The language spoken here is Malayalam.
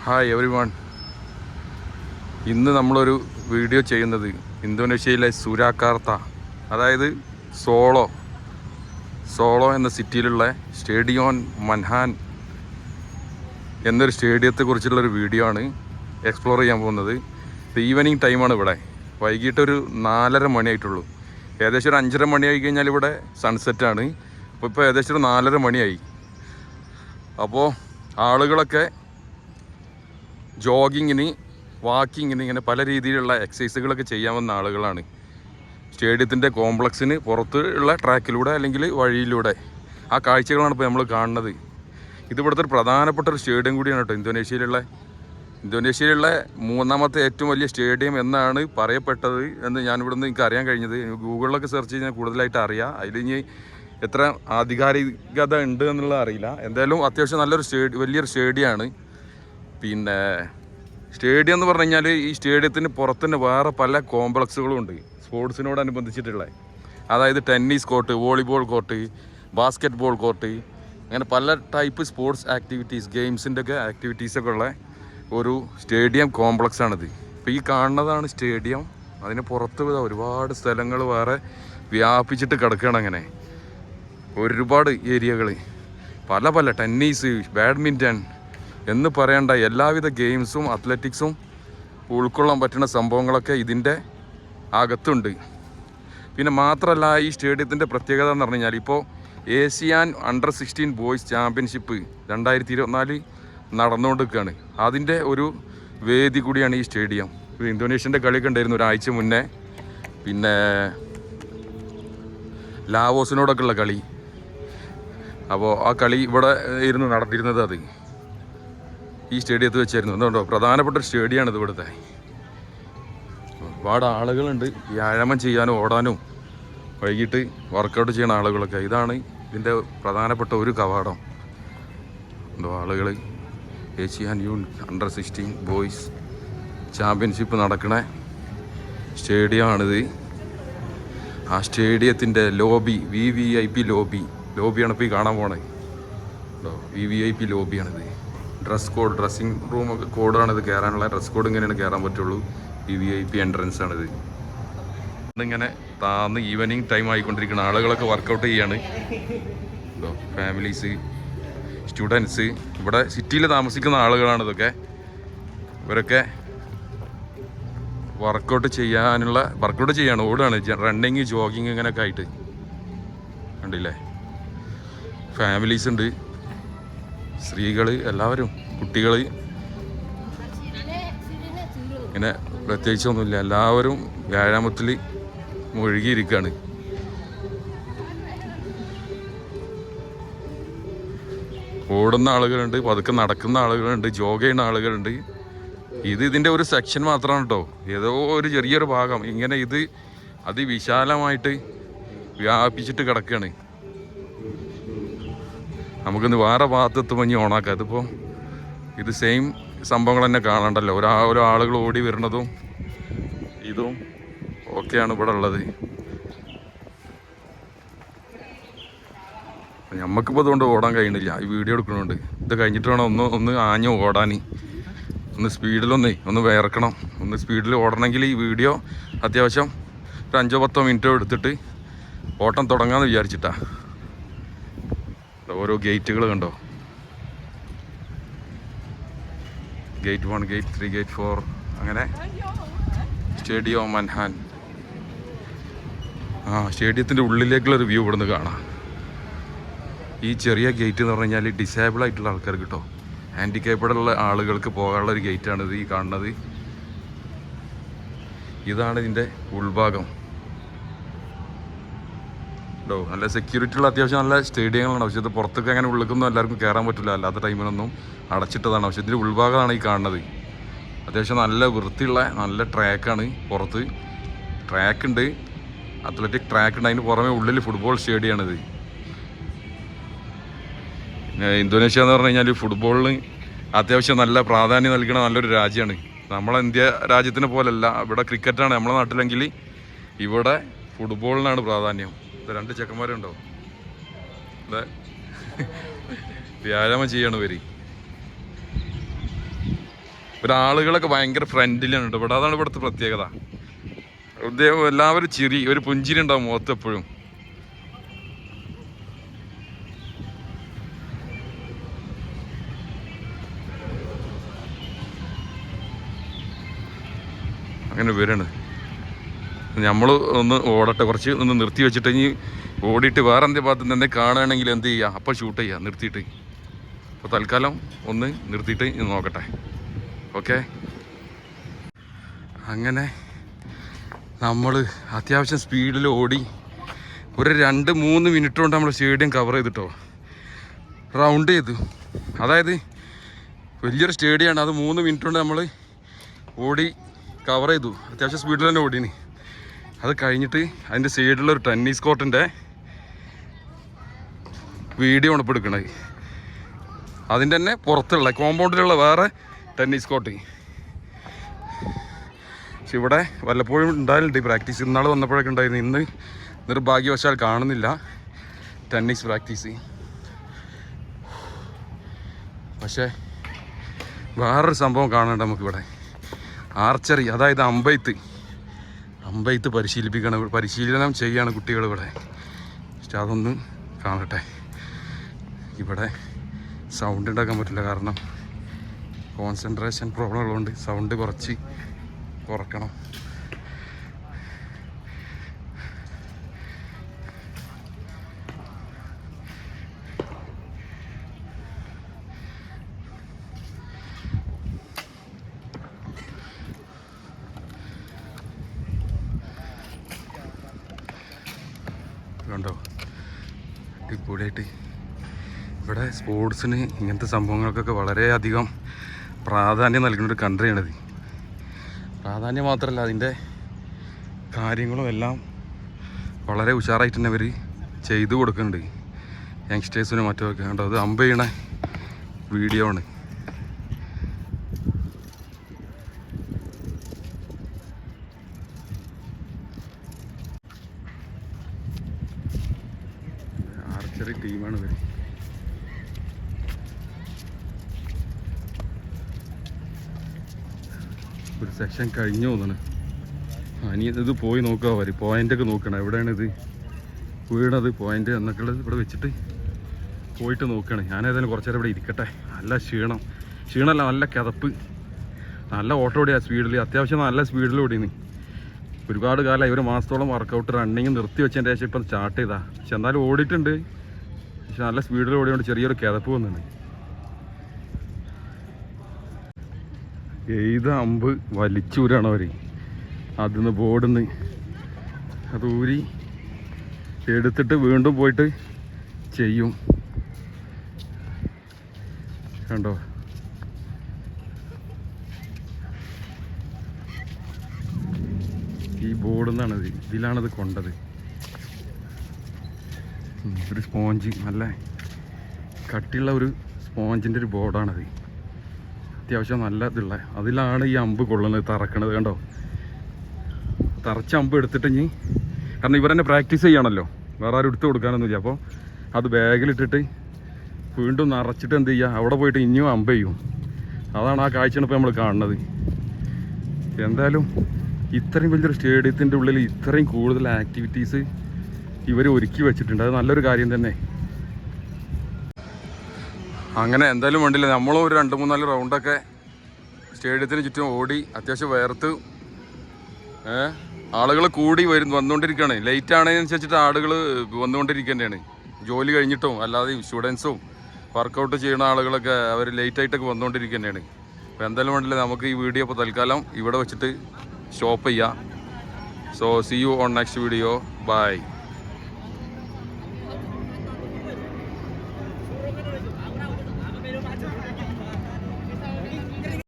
Hi every one. ഇന്ന് നമ്മളൊരു വീഡിയോ ചെയ്യുന്നത് ഇന്തോനേഷ്യയിലെ സുരാക്കാർത്ത, അതായത് സോളോ എന്ന സിറ്റിയിലുള്ള സ്റ്റേഡിയോൺ മൻഹാൻ എന്നൊരു സ്റ്റേഡിയത്തെക്കുറിച്ചുള്ളൊരു വീഡിയോ ആണ് എക്സ്പ്ലോർ ചെയ്യാൻ പോകുന്നത്. ഈവനിങ് ടൈമാണ് ഇവിടെ. വൈകിട്ടൊരു 4:30 മണിയായിട്ടുള്ളൂ. ഏകദേശം ഒരു 5:30 മണിയായി കഴിഞ്ഞാൽ ഇവിടെ സൺസെറ്റാണ്. ഇപ്പോൾ ഏകദേശം ഒരു 4:30 മണിയായി. അപ്പോൾ ആളുകളൊക്കെ ജോഗിങ്ങിന്, വാക്കിങ്ങിന്, ഇങ്ങനെ പല രീതിയിലുള്ള എക്സസൈസുകളൊക്കെ ചെയ്യാൻ വന്ന ആളുകളാണ്. സ്റ്റേഡിയത്തിൻ്റെ കോംപ്ലക്സിന് പുറത്ത് ഉള്ള ട്രാക്കിലൂടെ അല്ലെങ്കിൽ വഴിയിലൂടെ ആ കാഴ്ചകളാണ് ഇപ്പോൾ നമ്മൾ കാണുന്നത്. ഇത് ഇവിടുത്തെ ഒരു പ്രധാനപ്പെട്ട ഒരു സ്റ്റേഡിയം കൂടിയാണ് കേട്ടോ. ഇന്തോനേഷ്യയിലുള്ള മൂന്നാമത്തെ ഏറ്റവും വലിയ സ്റ്റേഡിയം എന്നാണ് പറയപ്പെട്ടത് എന്ന് ഞാനിവിടുന്ന് എനിക്ക് അറിയാൻ കഴിഞ്ഞത്. ഗൂഗിളിലൊക്കെ സെർച്ച് ചെയ്താൽ കൂടുതലായിട്ട് അറിയാം. അതിലിനി എത്ര ആധികാരികത ഉണ്ട് എന്നുള്ളത് അറിയില്ല. എന്തായാലും അത്യാവശ്യം നല്ലൊരു വലിയൊരു സ്റ്റേഡിയമാണ്. പിന്നെ സ്റ്റേഡിയം എന്ന് പറഞ്ഞു കഴിഞ്ഞാൽ ഈ സ്റ്റേഡിയത്തിന് പുറത്ത് തന്നെ വേറെ പല കോംപ്ലക്സുകളും ഉണ്ട് സ്പോർട്സിനോടനുബന്ധിച്ചിട്ടുള്ള. അതായത് tennis court, volleyball court, basket ball court, അങ്ങനെ പല ടൈപ്പ് സ്പോർട്സ് ആക്ടിവിറ്റീസ്, ഗെയിംസിൻ്റെ ഒക്കെ ആക്ടിവിറ്റീസൊക്കെ ഉള്ള ഒരു സ്റ്റേഡിയം കോംപ്ലക്സാണിത്. ഇപ്പോൾ ഈ കാണുന്നതാണ് സ്റ്റേഡിയം. അതിന് പുറത്ത് ഒരുപാട് സ്ഥലങ്ങൾ വേറെ വ്യാപിച്ചിട്ട് കിടക്കുകയാണ്. അങ്ങനെ ഒരുപാട് ഏരിയകൾ, പല ടെന്നീസ്, ബാഡ്മിൻ്റൺ എന്ന് പറയേണ്ട എല്ലാവിധ ഗെയിംസും അത്ലറ്റിക്സും ഉൾക്കൊള്ളാൻ പറ്റുന്ന സംഭവങ്ങളൊക്കെ ഇതിൻ്റെ അകത്തുണ്ട്. പിന്നെ മാത്രമല്ല, ഈ സ്റ്റേഡിയത്തിൻ്റെ പ്രത്യേകത എന്ന് പറഞ്ഞു കഴിഞ്ഞാൽ ഇപ്പോൾ ഏഷ്യൻ അണ്ടർ-16 ബോയ്സ് ചാമ്പ്യൻഷിപ്പ് 2024 നടന്നുകൊണ്ടിരിക്കുകയാണ്. അതിൻ്റെ ഒരു വേദി കൂടിയാണ് ഈ സ്റ്റേഡിയം. ഇന്തോനേഷ്യൻ്റെ കളിയൊക്കെ ഉണ്ടായിരുന്നു ഒരാഴ്ച മുന്നേ. പിന്നെ ലാവോസിനോടൊക്കെ ഉള്ള കളി. അപ്പോൾ ആ കളി ഇവിടെ ഇരുന്ന് നടന്നിരുന്നത് അത് ഈ സ്റ്റേഡിയത്തിൽ വെച്ചായിരുന്നു. എന്തുകൊണ്ടോ പ്രധാനപ്പെട്ട ഒരു സ്റ്റേഡിയമാണിത് ഇവിടുത്തെ. ഒരുപാട് ആളുകളുണ്ട് വ്യായാമം ചെയ്യാനും ഓടാനും വൈകിട്ട് വർക്കൗട്ട് ചെയ്യുന്ന ആളുകളൊക്കെ. ഇതാണ് ഇതിൻ്റെ പ്രധാനപ്പെട്ട ഒരു കവാടം. എന്തോ ആളുകൾ ഏഷ്യൻ അണ്ടർ-16 ബോയ്സ് ചാമ്പ്യൻഷിപ്പ് നടക്കുന്ന സ്റ്റേഡിയമാണിത്. ആ സ്റ്റേഡിയത്തിൻ്റെ ലോബി, VVIP ലോബിയാണ് ഇപ്പോൾ ഈ കാണാൻ പോണത്. VVIP ലോബിയാണിത്. ഡ്രസ്സിങ് റൂം കോഡാണിത്. കയറാനുള്ള ഡ്രസ് കോഡ് ഇങ്ങനെയാണ് കയറാൻ പറ്റുള്ളൂ. VVIP എൻട്രൻസ് ആണിത്. ഇങ്ങനെ താന്ന് ഈവനിങ് ടൈം ആയിക്കൊണ്ടിരിക്കുന്ന ആളുകളൊക്കെ വർക്കൗട്ട് ചെയ്യാണ്. ഫാമിലീസ്, സ്റ്റുഡൻസ്, ഇവിടെ സിറ്റിയിൽ താമസിക്കുന്ന ആളുകളാണ് ഇതൊക്കെ. ഇവരൊക്കെ വർക്കൗട്ട് ചെയ്യാണ്, ഓടുകയാണ്, റണ്ണിങ്, ജോഗിങ് ഇങ്ങനെയൊക്കെ ആയിട്ട്. കണ്ടില്ലേ, ഫാമിലീസ് ഉണ്ട്, സ്ത്രീകൾ, എല്ലാവരും, കുട്ടികൾ, ഇങ്ങനെ പ്രത്യേകിച്ചൊന്നുമില്ല. എല്ലാവരും വ്യായാമത്തിൽ മുഴുകിയിരിക്കുകയാണ്. ഓടുന്ന ആളുകളുണ്ട്, പതുക്കെ നടക്കുന്ന ആളുകളുണ്ട്, ജോഗ് ചെയ്യുന്ന ആളുകളുണ്ട്. ഇതിൻ്റെ ഒരു സെക്ഷൻ മാത്രമാണ് കേട്ടോ. ഏതോ ഒരു ചെറിയൊരു ഭാഗം ഇങ്ങനെ ഇത് അതിവിശാലമായിട്ട് വ്യാപിച്ചിട്ട് കിടക്കുകയാണ്. നമുക്കിന്ന് വേറെ ഭാഗത്തെത്തുമ്പോൾ ഇനി ഓണാക്കാം. ഇതിപ്പോൾ ഇത് സെയിം സംഭവങ്ങൾ തന്നെ കാണണ്ടല്ലോ. ഓരോ ആളുകൾ ഓടി വരുന്നതും ഇതും ഒക്കെയാണ് ഇവിടെ ഉള്ളത്. നമുക്കിപ്പോൾ അതുകൊണ്ട് ഓടാൻ കഴിയണില്ല, ഈ വീഡിയോ എടുക്കണുണ്ട്. ഇത് കഴിഞ്ഞിട്ട് വേണം ഒന്ന് ആഞ്ഞ് ഓടാൻ. ഒന്ന് സ്പീഡിലൊന്ന് വിയർക്കണം. ഒന്ന് സ്പീഡിൽ ഓടണമെങ്കിൽ ഈ വീഡിയോ അത്യാവശ്യം ഒരു 5-10 മിനിറ്റോ എടുത്തിട്ട് ഓട്ടം തുടങ്ങാമെന്ന് വിചാരിച്ചിട്ടാ. ഓരോ ഗേറ്റുകൾ കണ്ടോ, ഗേറ്റ് 1, ഗേറ്റ് 3, ഗേറ്റ് 4, അങ്ങനെ സ്റ്റേഡിയം മൻഹാൻ. സ്റ്റേഡിയത്തിൻ്റെ ഉള്ളിലേക്കുള്ളൊരു വ്യൂ ഇവിടുന്ന് കാണാം. ഈ ചെറിയ ഗേറ്റ് എന്ന് പറഞ്ഞു കഴിഞ്ഞാൽ ഡിസേബിൾ ആയിട്ടുള്ള ആൾക്കാർക്ക് കേട്ടോ, ഹാൻഡിക്കാപ്പഡുള്ള ആളുകൾക്ക് പോകാനുള്ള ഒരു ഗേറ്റാണിത് ഈ കാണുന്നത്. ഇതാണ് ഇതിൻ്റെ ഉൾഭാഗം. നല്ല സെക്യൂരിറ്റി ഉള്ള അത്യാവശ്യം നല്ല സ്റ്റേഡിയങ്ങളാണ്. പക്ഷേ ഇത് പുറത്തൊക്കെ അങ്ങനെ ഉള്ളിലേക്കൊന്നും എല്ലാവർക്കും കയറാൻ പറ്റില്ല, അല്ലാത്ത ടൈമിലൊന്നും അടച്ചിട്ടതാണ്. പക്ഷേ ഇതിൻ്റെ ഉൾഭാഗമാണ് ഈ കാണുന്നത്. അത്യാവശ്യം നല്ല വൃത്തിയുള്ള നല്ല ട്രാക്കാണ്. പുറത്ത് ട്രാക്കുണ്ട്, അത്ലറ്റിക് ട്രാക്ക് ഉണ്ട്. അതിന് പുറമെ ഉള്ളിൽ ഫുട്ബോൾ സ്റ്റേഡിയമാണിത്. ഇന്തോനേഷ്യ എന്ന് പറഞ്ഞു കഴിഞ്ഞാൽ ഫുട്ബോളിന് അത്യാവശ്യം നല്ല പ്രാധാന്യം നൽകുന്ന നല്ലൊരു രാജ്യമാണ്. നമ്മളെ ഇന്ത്യ രാജ്യത്തിനെ പോലല്ല. ഇവിടെ ക്രിക്കറ്റാണ് നമ്മളെ നാട്ടിലെങ്കിൽ, ഇവിടെ ഫുട്ബോളിനാണ് പ്രാധാന്യം. 2 ചെക്കന്മാരുണ്ടോ, വ്യായാമം ചെയ്യാണ് ഇവർ. ഇവിടെ ആളുകളൊക്കെ ഭയങ്കര ഫ്രണ്ട്ലിയാണ് കേട്ടോ ഇവിടെ. അതാണ് ഇവിടുത്തെ പ്രത്യേകത. എല്ലാവരും ചിരി, ഒരു പുഞ്ചിരി ഉണ്ടാവും മുഖത്ത് എപ്പോഴും. അങ്ങനെ വരാണ്. നമ്മൾ ഒന്ന് ഓടട്ടെ, കുറച്ച് ഒന്ന് നിർത്തി വെച്ചിട്ട് ഇനി ഓടിയിട്ട് വേറെ എന്തെങ്കിലും ഭാഗത്ത് തന്നെ കാണുകയാണെങ്കിൽ എന്ത് ചെയ്യുക, അപ്പോൾ ഷൂട്ട് ചെയ്യുക നിർത്തിയിട്ട്. അപ്പോൾ തൽക്കാലം ഒന്ന് നിർത്തിയിട്ട് നോക്കട്ടെ. ഓക്കെ, അങ്ങനെ നമ്മൾ അത്യാവശ്യം സ്പീഡിൽ ഓടി ഒരു 2-3 മിനിറ്റ് കൊണ്ട് നമ്മൾ സ്റ്റേഡിയം കവർ ചെയ്തിട്ടോ, റൗണ്ട് ചെയ്തു. അതായത് വലിയൊരു സ്റ്റേഡിയമാണ്, അത് 3 മിനിറ്റ് കൊണ്ട് നമ്മൾ ഓടി കവർ ചെയ്തു. അത്യാവശ്യം സ്പീഡിൽ തന്നെ ഓടീന്. അത് കഴിഞ്ഞിട്ട് അതിൻ്റെ സൈഡിലൊരു ടെന്നീസ് കോർട്ടിൻ്റെ വീഡിയോ ആണ് ഇപ്പോൾ എടുക്കണത്. അതിൻ്റെ തന്നെ പുറത്തുള്ള കോമ്പൗണ്ടിലുള്ള വേറെ ടെന്നീസ് കോർട്ട്. പക്ഷെ ഇവിടെ വല്ലപ്പോഴും ഉണ്ടായിട്ടുണ്ട് പ്രാക്ടീസ്. ഇന്നാൾ വന്നപ്പോഴൊക്കെ ഉണ്ടായിരുന്നു. ഇന്ന് നിർഭാഗ്യവശാൽ കാണുന്നില്ല ടെന്നീസ് പ്രാക്ടീസ്. പക്ഷേ വേറൊരു സംഭവം കാണണ്ട നമുക്കിവിടെ. ആർച്ചറി, അതായത് അമ്പെയ്ത്ത് പരിശീലനം ചെയ്യാണ് കുട്ടികൾ ഇവിടെ. പക്ഷെ അതൊന്ന് കാണട്ടെ. ഇവിടെ സൗണ്ട് ഉണ്ടാക്കാൻ പറ്റില്ല, കാരണം കോൺസെൻട്രേഷൻ പ്രോബ്ലം ഉള്ളതുകൊണ്ട് സൗണ്ട് കുറച്ച് കുറക്കണം. കണ്ടോ, അടിപൊളിയായിട്ട് ഇവിടെ സ്പോർട്സിന് ഇങ്ങനത്തെ സംഭവങ്ങൾക്കൊക്കെ വളരെയധികം പ്രാധാന്യം നൽകുന്നൊരു കൺട്രിയാണിത്. പ്രാധാന്യം മാത്രമല്ല, അതിൻ്റെ കാര്യങ്ങളും എല്ലാം വളരെ ഉഷാറായിട്ട് തന്നെ അവർ ചെയ്തു കൊടുക്കുന്നുണ്ട് യങ്സ്റ്റേഴ്സിനും മറ്റുമൊക്കെ. കണ്ടോ, അത് അമ്പ് ചെയ്യണ വീഡിയോ ആണ്. ആർച്ചറി ടീമാണ് ഇവർ. ഒരു സെക്ഷൻ കഴിഞ്ഞു തോന്നണ്. ഇനി ഇത് പോയി നോക്കുക. അവർ പോയിൻ്റൊക്കെ നോക്കണം, എവിടെയാണിത് വീണത് പോയിൻ്റ് എന്നൊക്കെ ഉള്ളത് ഇവിടെ വെച്ചിട്ട് പോയിട്ട് നോക്കുകയാണ്. ഞാനേതായാലും കുറച്ച് നേരം ഇവിടെ ഇരിക്കട്ടെ. നല്ല ക്ഷീണമല്ല, നല്ല കിതപ്പ്. നല്ല ഓട്ടോ ഓടിയാണ് സ്പീഡിൽ, അത്യാവശ്യം നല്ല സ്പീഡിൽ ഓടിയാണ്. ഒരുപാട് കാലമായി, 1 മാസത്തോളം വർക്കൗട്ട് റണ്ണിങ് നിർത്തി വെച്ചതിൻ്റെ ശേഷം ഇപ്പം സ്റ്റാർട്ട് ചെയ്താൽ. പക്ഷെ എന്നാലും ഓടിയിട്ടുണ്ട്. പക്ഷെ നല്ല സ്പീഡിൽ ഓടിയോണ്ട് ചെറിയൊരു കിതപ്പ് വന്നിട്ടുണ്ട്. ഏത് അമ്പ് വലിച്ചൂരാണ് അവർ. അതിന്ന് ബോർഡിന്ന് അത് ഊരി എടുത്തിട്ട് വീണ്ടും പോയിട്ട് ചെയ്യും. കണ്ടോ, ഈ ബോർഡിൽ നിന്നാണത്, ഇതിലാണത് കൊണ്ടത്. ഒരു സ്പോഞ്ച്, നല്ല കട്ടിയുള്ള ഒരു സ്പോഞ്ചിൻ്റെ ഒരു ബോർഡാണത്. അത്യാവശ്യം നല്ല ഇതുള്ള, അതിലാണ് ഈ അമ്പ് കൊള്ളുന്നത്, തറക്കണത്. കണ്ടോ, തറച്ച അമ്പ് എടുത്തിട്ട് ഇനി, കാരണം ഇവർ തന്നെ പ്രാക്ടീസ് ചെയ്യണമല്ലോ, വേറെ ആരും എടുത്ത് കൊടുക്കാനൊന്നുമില്ല. അപ്പോൾ അത് ബാഗിലിട്ടിട്ട് വീണ്ടും നിറച്ചിട്ട് എന്ത് ചെയ്യുക, അവിടെ പോയിട്ട് ഇനിയും അമ്പ് ചെയ്യും. അതാണ് ആ കാഴ്ചയാണ് ഇപ്പോൾ നമ്മൾ കാണുന്നത്. എന്തായാലും ഇത്രയും വലിയൊരു സ്റ്റേഡിയത്തിൻ്റെ ഉള്ളിൽ ഇത്രയും കൂടുതൽ ആക്ടിവിറ്റീസ് ഇവർ ഒരുക്കി വെച്ചിട്ടുണ്ട്. അത് നല്ലൊരു കാര്യം തന്നെ. അങ്ങനെ എന്തായാലും വേണ്ടില്ല, നമ്മളും ഒരു 2-3-4 റൗണ്ടൊക്കെ സ്റ്റേഡിയത്തിന് ചുറ്റും ഓടി അത്യാവശ്യം വേർത്ത്. ആളുകൾ കൂടി വന്നുകൊണ്ടിരിക്കുകയാണ്. ലേറ്റ് ആണതിനനുസരിച്ചിട്ട് ആളുകൾ വന്നുകൊണ്ടിരിക്കുക തന്നെയാണ്. ജോലി കഴിഞ്ഞിട്ടും അല്ലാതെ സ്റ്റുഡൻസും വർക്കൗട്ട് ചെയ്യുന്ന ആളുകളൊക്കെ അവർ ലേറ്റായിട്ടൊക്കെ വന്നുകൊണ്ടിരിക്കുക തന്നെയാണ്. അപ്പോൾ എന്തായാലും വേണ്ടില്ല, നമുക്ക് ഈ വീഡിയോ ഇപ്പോൾ തൽക്കാലം ഇവിടെ വെച്ചിട്ട് സ്റ്റോപ്പ് ചെയ്യാം. So see you on next video. By.